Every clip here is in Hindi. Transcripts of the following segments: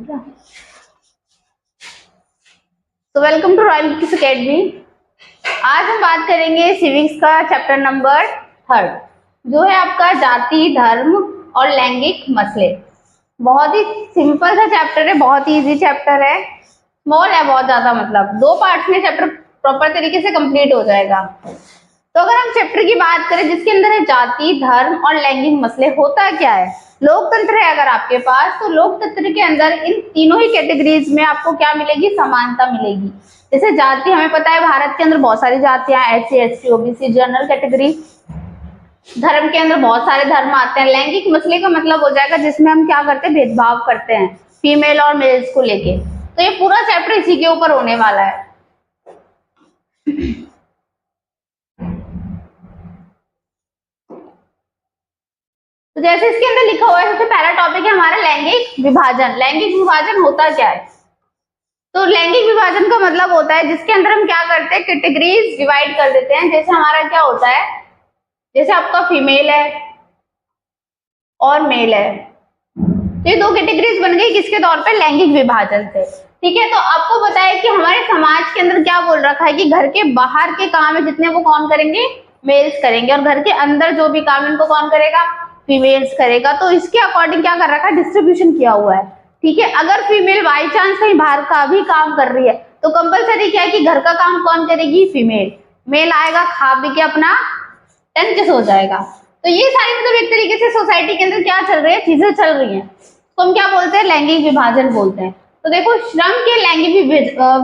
तो वेलकम टू रॉयल किस अकेडमी। आज हम बात करेंगे सिविक्स का चैप्टर नंबर 3 जो है आपका जाति, धर्म और लैंगिक मसले। बहुत ही सिंपल सा चैप्टर है, बहुत ही इजी चैप्टर है, स्मॉल है बहुत ज्यादा, मतलब 2 पार्ट्स में चैप्टर प्रॉपर तरीके से कंप्लीट हो जाएगा। तो अगर हम चैप्टर की बात करें जिसके अंदर है जाति, धर्म और लैंगिक मसले, होता क्या है, लोकतंत्र है अगर आपके पास, तो लोकतंत्र के अंदर इन तीनों ही कैटेगरीज में आपको क्या मिलेगी, समानता मिलेगी। जैसे जाति हमें पता है भारत के अंदर बहुत सारी जातियां, SC, ST, OBC, general category. धर्म के अंदर बहुत सारे धर्म आते हैं। लैंगिक मसले का मतलब हो जाएगा जिसमें हम क्या करते हैं, भेदभाव करते हैं फीमेल और मेल्स को लेके। तो ये पूरा चैप्टर इसी के ऊपर होने वाला है। तो जैसे इसके अंदर लिखा हुआ है, सबसे पहला टॉपिक है हमारा लैंगिक विभाजन। लैंगिक विभाजन होता क्या है? तो लैंगिक विभाजन का मतलब होता है जिसके अंदर हम क्या करते हैं, कैटेगरीज डिवाइड कर देते हैं। जैसे हमारा क्या होता है, जैसे आपका फीमेल है और मेल है, तो ये 2 कैटेगरीज बन गई किसके तौर पे, लैंगिक विभाजन से। ठीक है, तो आपको पता है कि हमारे समाज के अंदर क्या बोल रखा है कि घर के बाहर के काम है जितने वो कौन करेंगे, मेल्स करेंगे, और घर के अंदर जो भी काम इनको कौन करेगा, फीमेल्स करेगा। तो इसके अकॉर्डिंग क्या कर रखा है, डिस्ट्रीब्यूशन किया हुआ है। ठीक है, अगर फीमेल बाई चांस कहीं बाहर का भी काम कर रही है तो कंपलसरी क्या है कि घर का काम कौन करेगी, फीमेल। मेल आएगा, खा पी के अपना टेंच हो जाएगा। तो ये सारी मतलब एक तरीके से सोसाइटी के अंदर क्या चल रही है, चीजें चल रही हैं, तो हम क्या बोलते हैं, लैंगिक विभाजन बोलते हैं। तो देखो, श्रम के लैंगिक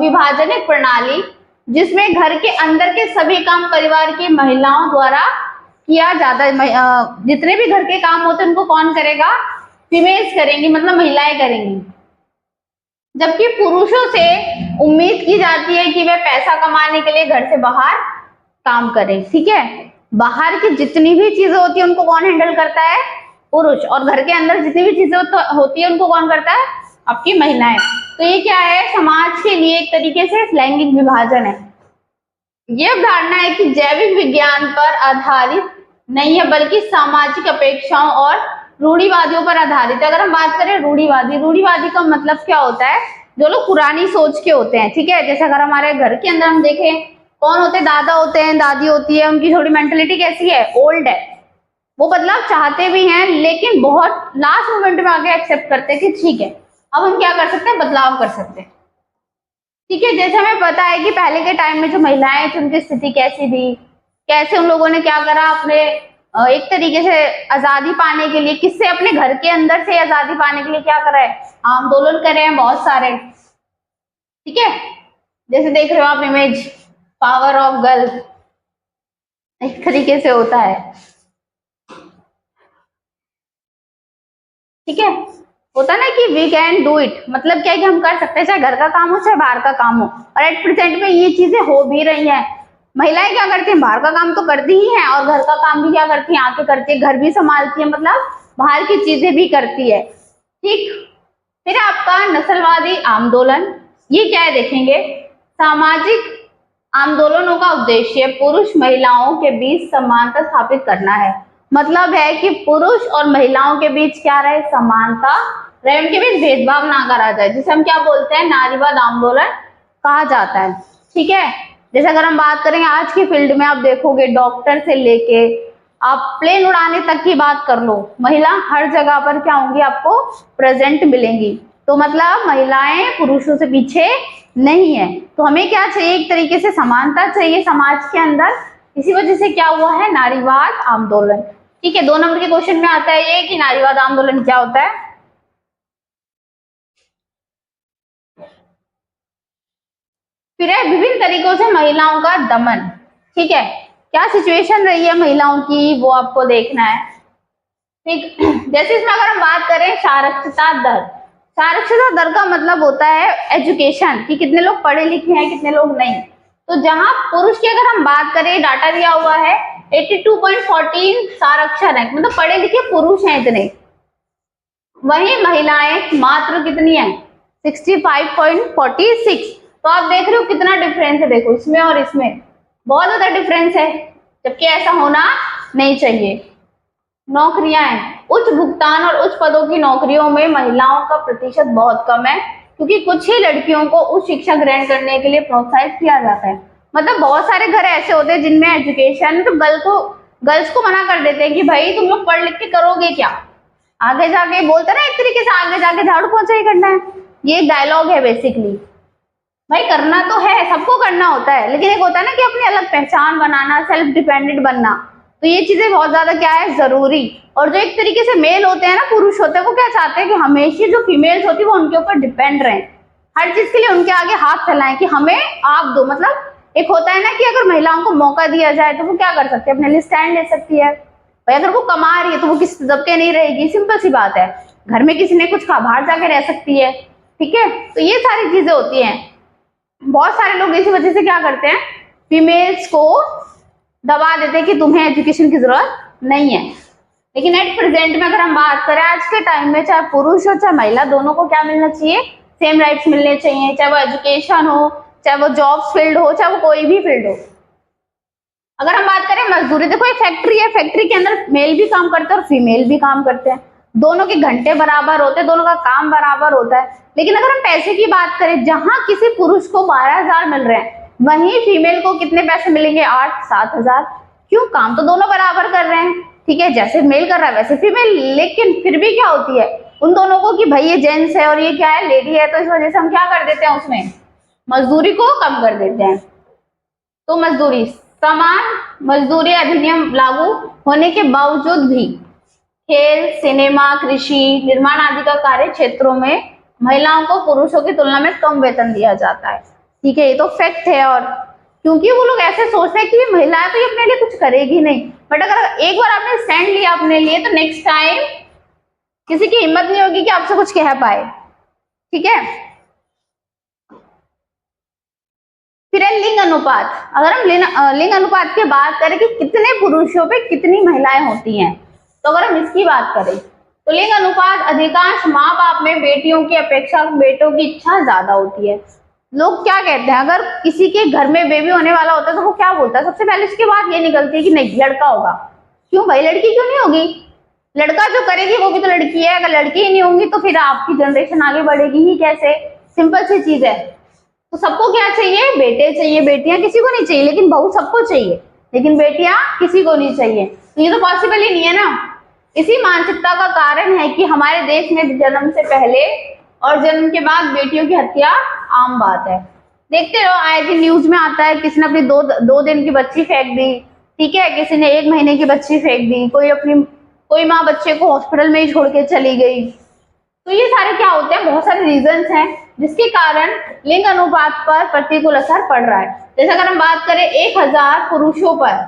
विभाजन एक प्रणाली जिसमें घर के अंदर के सभी काम परिवार की महिलाओं द्वारा किया जाता है। जितने भी घर के काम होते हैं उनको कौन करेगा, फीमेल्स करेंगी, मतलब महिलाएं करेंगी। जबकि पुरुषों से उम्मीद की जाती है कि वे पैसा कमाने के लिए घर से बाहर काम करें। ठीक है, बाहर की जितनी भी चीजें होती है उनको कौन हैंडल करता है, पुरुष, और घर के अंदर जितनी भी चीजें होती है उनको कौन करता है, आपकी महिलाएं। तो ये क्या है, समाज के लिए एक तरीके से लैंगिक विभाजन है। ये अवधारणा है कि जैविक विज्ञान पर आधारित नहीं है बल्कि सामाजिक अपेक्षाओं और रूढ़िवादियों पर आधारित है। अगर हम बात करें रूढ़िवादी का मतलब क्या होता है, जो लोग पुरानी सोच के होते हैं। ठीक है, जैसे अगर हमारे घर के अंदर हम देखें कौन होते हैं, दादा होते हैं, दादी होती है, उनकी थोड़ी मेंटेलिटी कैसी है, ओल्ड है। वो बदलाव चाहते भी हैं लेकिन बहुत लास्ट मोमेंट में आके एक्सेप्ट करते हैं कि ठीक है अब हम क्या कर सकते हैं, बदलाव कर सकते हैं। ठीक है, जैसे हमें पता है कि पहले के टाइम में जो महिलाएं थी उनकी स्थिति कैसी थी, कैसे उन लोगों ने क्या करा, अपने एक तरीके से आजादी पाने के लिए, किससे, अपने घर के अंदर से आजादी पाने के लिए क्या करा है, आंदोलन करे हैं बहुत सारे। ठीक है, जैसे देख रहे हो आप इमेज, पावर ऑफ गर्ल, एक तरीके से होता है। ठीक है, होता ना कि वी कैन डू इट, मतलब क्या है कि हम कर सकते हैं, चाहे घर का काम हो चाहे बाहर का काम हो। और एट प्रेजेंट में ये चीजें हो भी रही हैं। महिलाएं क्या करती हैं, बाहर का काम तो करती ही हैं और घर का काम भी क्या करती हैं, आके करती है, घर भी संभालती है, मतलब बाहर की चीजें भी करती है। ठीक, फिर आपका नस्लवादी आंदोलन, ये क्या है देखेंगे, सामाजिक आंदोलनों का उद्देश्य पुरुष महिलाओं के बीच समानता स्थापित करना है। मतलब है कि पुरुष और महिलाओं के बीच क्या रहे, समानता रहे, उनके बीच भेदभाव ना करा जाए, जिसे हम क्या बोलते हैं, नारीवाद आंदोलन कहा जाता है। ठीक है, जैसे अगर हम बात करें आज की फील्ड में, आप देखोगे डॉक्टर से लेके आप प्लेन उड़ाने तक की बात कर लो, महिला हर जगह पर क्या होंगी, आपको प्रेजेंट मिलेंगी। तो मतलब महिलाएं पुरुषों से पीछे नहीं है। तो हमें क्या चाहिए, एक तरीके से समानता चाहिए समाज के अंदर। इसी वजह से क्या हुआ है, नारीवाद आंदोलन। ठीक है, 2 नंबर के क्वेश्चन में आता है ये कि नारीवाद आंदोलन क्या होता है। फिर है विभिन्न तरीकों से महिलाओं का दमन। ठीक है, क्या सिचुएशन रही है महिलाओं की, वो आपको देखना है। ठीक, जैसे इसमें अगर हम बात करें साक्षरता दर, साक्षरता दर का मतलब होता है एजुकेशन, कि कितने लोग पढ़े लिखे हैं, कितने लोग नहीं। तो जहां पुरुष की अगर हम बात करें, डाटा दिया हुआ है 82.14 साक्षर है, मतलब पढ़े लिखे पुरुष हैं इतने, वहीं महिलाएं मात्र कितनी है, 65.46। तो आप देख रहे हो कितना डिफरेंस है, देखो इसमें और इसमें बहुत ज्यादा डिफरेंस है, जबकि ऐसा होना नहीं चाहिए। नौकरियां हैं, उच्च भुगतान और उच्च पदों की नौकरियों में महिलाओं का प्रतिशत बहुत कम है, क्योंकि कुछ ही लड़कियों को उच्च शिक्षा ग्रहण करने के लिए प्रोत्साहित किया जाता है। मतलब बहुत सारे घर ऐसे होते हैं जिनमें एजुकेशन तो गर्ल्स को मना कर देते हैं कि भाई तुम लोग पढ़ लिख के करोगे क्या, आगे जाके बोलते ना एक तरीके से आगे जाके झाड़ू पोछा ही करना है, ये एक डायलॉग है बेसिकली। भाई करना तो है, सबको करना होता है, लेकिन एक होता है ना कि अपनी अलग पहचान बनाना, सेल्फ डिपेंडेंट बनना, तो ये चीजें बहुत ज्यादा क्या है, जरूरी। और जो एक तरीके से मेल होते हैं ना, पुरुष होते हैं, वो क्या चाहते हैं कि हमेशा जो फीमेल्स होती है वो उनके ऊपर डिपेंड रहे, हर चीज के लिए उनके आगे हाथ फैलाएं कि हमें आप दो। मतलब एक होता है ना कि अगर महिलाओं को मौका दिया जाए तो वो क्या कर सकती है, अपने लिए स्टैंड ले सकती है। भाई अगर वो कमा रही है तो वो किसी दबके नहीं रहेगी, सिंपल सी बात है। घर में किसी ने कुछ कहा, बाहर जाके रह सकती है, ठीक है। तो ये सारी चीजें होती हैं। बहुत सारे लोग इसी वजह से क्या करते हैं, फीमेल्स को दबा देते हैं कि तुम्हें एजुकेशन की जरूरत नहीं है। लेकिन एट प्रेजेंट में अगर हम बात करें, आज के टाइम में चाहे पुरुष हो चाहे महिला, दोनों को क्या मिलना चाहिए, सेम राइट्स मिलने चाहिए, चाहे वो एजुकेशन हो, चाहे वो जॉब्स फील्ड हो, चाहे वो कोई भी फील्ड हो। अगर हम बात करें मजदूरी, देखो एक फैक्ट्री है, फैक्ट्री के अंदर मेल भी काम करते हैं और फीमेल भी काम करते हैं, दोनों के घंटे बराबर होते हैं, दोनों का काम बराबर होता है। लेकिन अगर हम पैसे की बात करें, जहां किसी पुरुष को 12,000 मिल रहे हैं, वहीं फीमेल को कितने पैसे मिलेंगे, 8-7,000। क्यों, काम तो दोनों बराबर कर रहे हैं, ठीक है, जैसे मेल कर रहा है वैसे फीमेल। लेकिन फिर भी क्या होती है उन दोनों को कि भाई ये जेंट्स है और ये क्या है, लेडी है, तो इस वजह से हम क्या कर देते हैं, उसमें मजदूरी को कम कर देते हैं। तो मजदूरी, समान मजदूरी अधिनियम लागू होने के बावजूद भी खेल, सिनेमा, कृषि, निर्माण आदि का कार्य क्षेत्रों में महिलाओं को पुरुषों की तुलना में कम वेतन दिया जाता है, ठीक है, ये तो फैक्ट है। और क्योंकि वो लोग ऐसे सोचते हैं कि ये महिलाएं तो ये अपने लिए कुछ करेगी नहीं, बट अगर एक बार आपने स्टैंड लिया अपने लिए तो नेक्स्ट टाइम किसी की हिम्मत नहीं होगी कि आपसे कुछ कह पाए, ठीक है। फिर है लिंग अनुपात। अगर हम लिंग अनुपात की बात करें कि कितने पुरुषों पे कितनी महिलाएं होती हैं, तो अगर हम इसकी बात करें तो लिंग अनुपात अधिकांश माँ बाप में बेटियों की अपेक्षा बेटों की इच्छा ज्यादा होती है। लोग क्या कहते हैं, अगर किसी के घर में बेबी होने वाला होता है तो वो क्या बोलता है, सबसे पहले उसकी बात ये निकलती है कि नहीं लड़का होगा। क्यों भाई, लड़की क्यों नहीं होगी, लड़का जो करेगी वो भी तो लड़की है, अगर लड़की ही नहीं होंगी तो फिर आपकी जनरेशन आगे बढ़ेगी ही कैसे, सिंपल सी चीज है। तो सबको क्या चाहिए, बेटे चाहिए, बेटियां किसी को नहीं चाहिए, लेकिन बहू सबको चाहिए, लेकिन बेटियां किसी को नहीं चाहिए, तो ये तो पॉसिबल ही नहीं है ना। इसी मानसिकता का कारण है कि हमारे देश में जन्म से पहले और जन्म के बाद बेटियों की हत्या आम बात है। देखते रहो, आए दिन न्यूज में आता है, किसी ने अपनी दो दिन की बच्ची फेंक दी, ठीक है, किसी ने 1 महीने की बच्ची फेंक दी, कोई माँ बच्चे को हॉस्पिटल में ही छोड़ के चली गई। तो ये सारे क्या होते हैं, बहुत सारे रीजंस हैं जिसके कारण लिंग अनुपात पर प्रतिकूल असर पड़ रहा है। जैसे अगर हम बात करें 1000 पुरुषों पर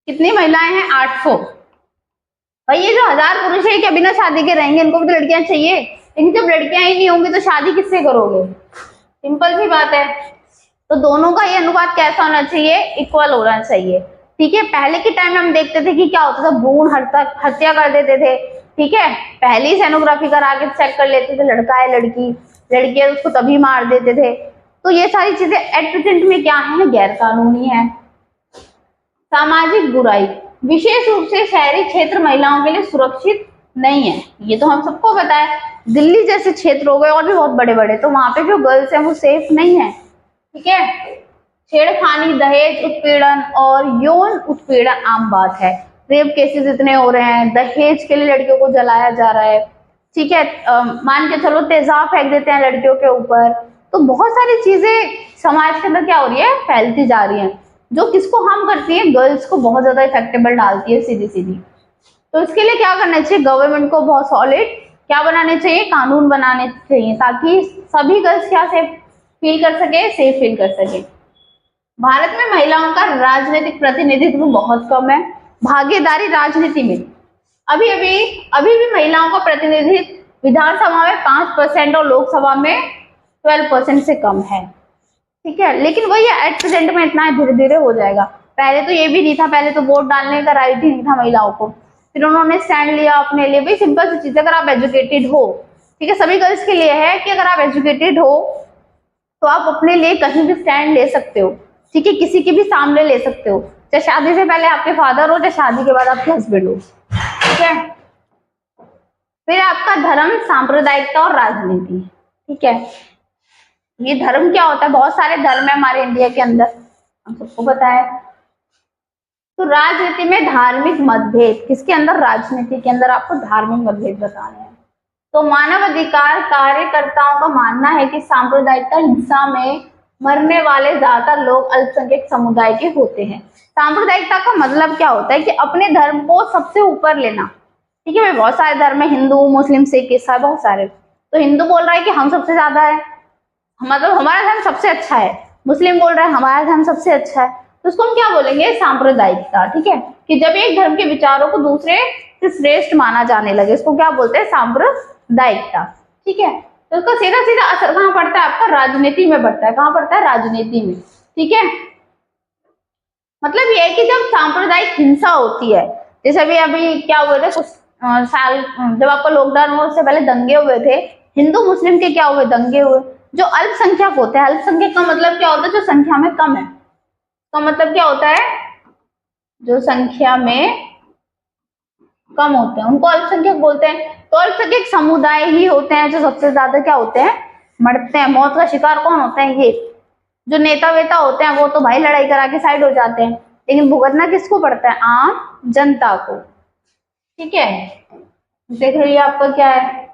कितनी महिलाएं हैं, 800। भाई ये जो 1000 पुरुष है क्या बिना शादी के रहेंगे, इनको भी तो लड़कियां चाहिए, लेकिन जब लड़कियां ही नहीं होंगी तो शादी किससे करोगे, सिंपल सी बात है। तो दोनों का ये अनुपात कैसा होना चाहिए, इक्वल होना चाहिए, ठीक है। पहले के टाइम में हम देखते थे कि क्या होता था, भ्रूण हत्या कर देते थे, ठीक है, पहले ही सोनोग्राफी करा के चेक कर लेते थे लड़का है लड़की है, उसको तभी मार देते थे। तो ये सारी चीजें एट प्रेजेंट में क्या है, गैर कानूनी है। सामाजिक बुराई, विशेष रूप से शहरी क्षेत्र महिलाओं के लिए सुरक्षित नहीं है, ये तो हम सबको पता है। दिल्ली जैसे क्षेत्र हो गए और भी बहुत बड़े बड़े, तो वहां पे जो गर्ल्स हैं वो सेफ नहीं है, ठीक है। छेड़खानी, दहेज उत्पीड़न और यौन उत्पीड़न आम बात है। रेप केसेस इतने हो रहे हैं, दहेज के लिए लड़कियों को जलाया जा रहा है, ठीक है, मान के चलो तेजाब फेंक देते हैं लड़कियों के ऊपर। तो बहुत सारी चीजें समाज के अंदर क्या हो रही है, फैलती जा रही है, जो किसको हार्म करती है, गर्ल्स को बहुत ज्यादा इफेक्टेबल डालती है सीधी सीधी। तो इसके लिए क्या करना चाहिए, गवर्नमेंट को बहुत सॉलिड क्या बनाने चाहिए, कानून बनाने चाहिए, ताकि सभी गर्ल्स क्या सेफ फील कर सके, सेफ फील कर सके। भारत में महिलाओं का राजनीतिक प्रतिनिधित्व बहुत कम है। भागीदारी राजनीति में अभी भी महिलाओं का प्रतिनिधित्व विधानसभा में 5% और लोकसभा में 12% से कम है, ठीक है। लेकिन वही एट प्रेजेंट में इतना धीरे धीरे हो जाएगा। पहले तो ये भी नहीं था, पहले तो वोट डालने का राइट ही नहीं था महिलाओं को, फिर उन्होंने स्टैंड लिया अपने लिए। भाई सिंपल सी चीज, अगर आप एजुकेटेड हो, ठीक है, सभी गर्ल्स के लिए है कि अगर आप एजुकेटेड हो तो आप अपने लिए कहीं भी स्टैंड ले सकते हो, ठीक है, किसी के भी सामने ले सकते हो, चाहे शादी से पहले आपके फादर हो, चाहे शादी के बाद आपके हस्बैंड हो, ठीक है। फिर आपका धर्म, सांप्रदायिकता और राजनीति। ठीक है, ये धर्म क्या होता है? बहुत सारे धर्म है हमारे इंडिया के अंदर, हम सबको पता है। तो राजनीति में धार्मिक मतभेद, किसके अंदर? राजनीति के अंदर आपको धार्मिक मतभेद बताने हैं। तो मानव अधिकार कार्यकर्ताओं का मानना है कि सांप्रदायिकता हिंसा में मरने वाले ज्यादातर लोग अल्पसंख्यक समुदाय के होते हैं। सांप्रदायिकता का मतलब क्या होता है? कि अपने धर्म को सबसे ऊपर लेना। ठीक है भाई, बहुत सारे धर्म है, हिंदू, मुस्लिम, सिख, ईसाई, बहुत सारे। तो हिंदू बोल रहा है कि हम सबसे ज्यादा है, मतलब हमारा धर्म सबसे अच्छा है। मुस्लिम बोल रहा है हमारा धर्म सबसे अच्छा है। तो उसको हम क्या बोलेंगे? सांप्रदायिकता। ठीक है, कि जब एक धर्म के विचारों को दूसरे से श्रेष्ठ माना जाने लगे, इसको क्या बोलते हैं? सांप्रदायिकता। ठीक है, तो उसका सीधा सीधा असर कहाँ पड़ता है? आपका राजनीति में पड़ता है। कहाँ पड़ता है? राजनीति में। ठीक है, मतलब ये है कि जब सांप्रदायिक हिंसा होती है, जैसे अभी क्या हुए थे कुछ साल, जब आपका लॉकडाउन हुआ उससे पहले दंगे हुए थे, हिंदू मुस्लिम के क्या हुए? दंगे हुए। जो अल्पसंख्यक होते हैं, अल्पसंख्यक का मतलब क्या होता है? जो संख्या में कम है। का मतलब क्या होता है? जो संख्या में कम होते हैं उनको अल्पसंख्यक बोलते हैं। तो अल्पसंख्यक समुदाय ही होते हैं जो सबसे ज्यादा क्या होते हैं? मरते हैं। मौत का शिकार कौन होते हैं? ये जो नेता वेता होते हैं वो तो भाई लड़ाई करा के साइड हो जाते हैं, लेकिन भुगतना किसको पड़ता है? आम जनता को। ठीक है, देख रही है आपका क्या है?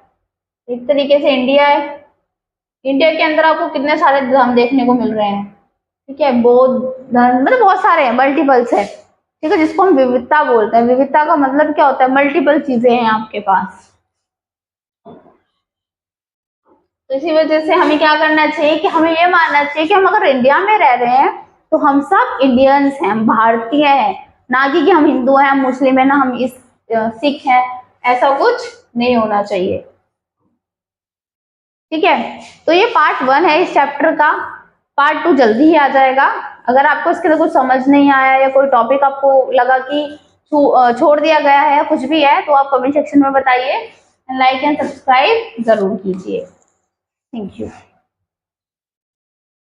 एक तरीके से इंडिया है। इंडिया के अंदर आपको कितने सारे धर्म देखने को मिल रहे हैं। ठीक है, बौद्ध धर्म, मतलब बहुत सारे हैं, मल्टीपल्स है। ठीक है, जिसको हम विविधता बोलते हैं। विविधता का मतलब क्या होता है? मल्टीपल चीजें हैं आपके पास। तो इसी वजह से हमें क्या करना चाहिए? कि हमें ये मानना चाहिए कि हम अगर इंडिया में रह रहे हैं तो हम सब इंडियंस हैं, हम भारतीय हैं, ना कि हम हिंदू हैं, हम मुस्लिम हैं, ना हम इस सिख हैं। ऐसा कुछ नहीं होना चाहिए। ठीक है, तो ये पार्ट 1 है इस चैप्टर का। पार्ट 2 जल्दी ही आ जाएगा। अगर आपको इसके लिए कुछ समझ नहीं आया या कोई टॉपिक आपको लगा कि छोड़ दिया गया है, कुछ भी है, तो आप कमेंट सेक्शन में बताइए। लाइक एंड सब्सक्राइब जरूर कीजिए। Thank you.